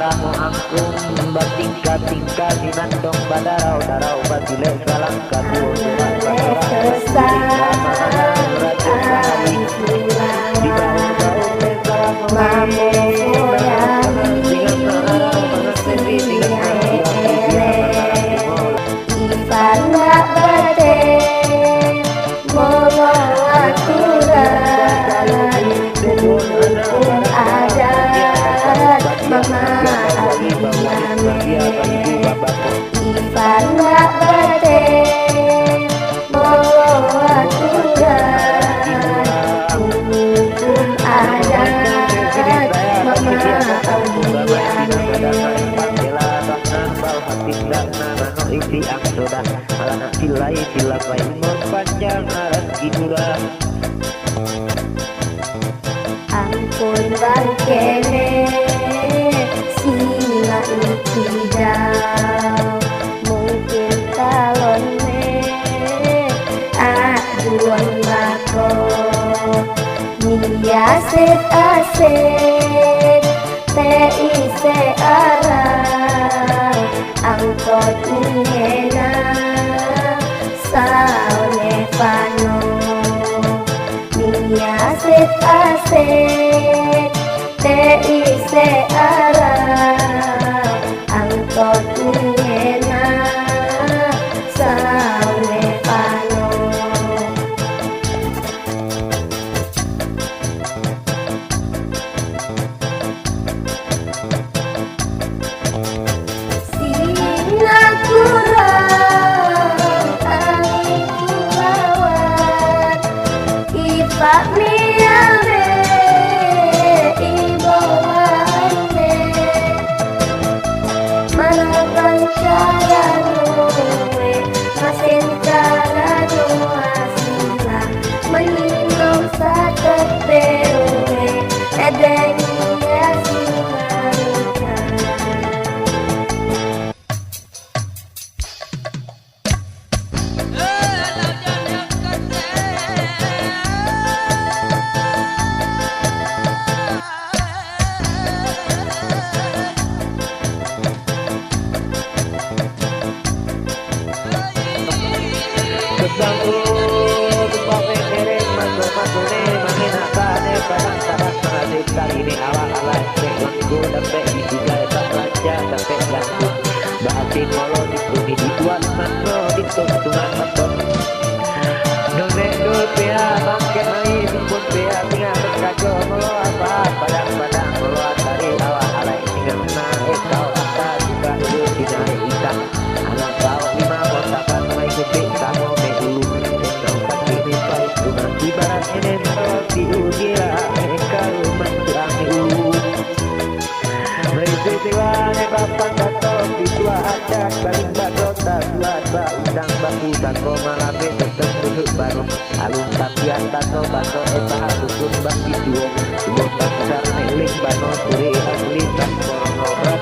kamu angkung bertingkat-tingkat dinantong badarau-darau batile salang kadu di bau-bau ampun bangkene sila tidak mungkin talonne aduan bako niaset aset teise arah angkot ingena saone pano niaset aset teise arah angkot ingena saone pano Pak Miame Ibu Ande Manapan cara nuwe Masin cara nuasila Meninong sa tetewe Edengnya sinarika ini awal-awal gue dapet di juga baca dapet jantung batin walau di bumi di tuan mano di tuntungan maton none do pia bangke mai pun pia tinggal berkajo molo apa padang-padang molo atari awal-awal tinggal na kau apa juga dulu tidak ikan anak kau lima botakan mai gede kamu dulu kau kaki ini baik rumah ibarat ini melo di udia karu Tiwane bapak kato bitua acak balik bakota suat ba udang baku tako malabe tetep duduk baru alun tapian tato bato eta susun bak biduo subon bakar neling bano suri asli tak korono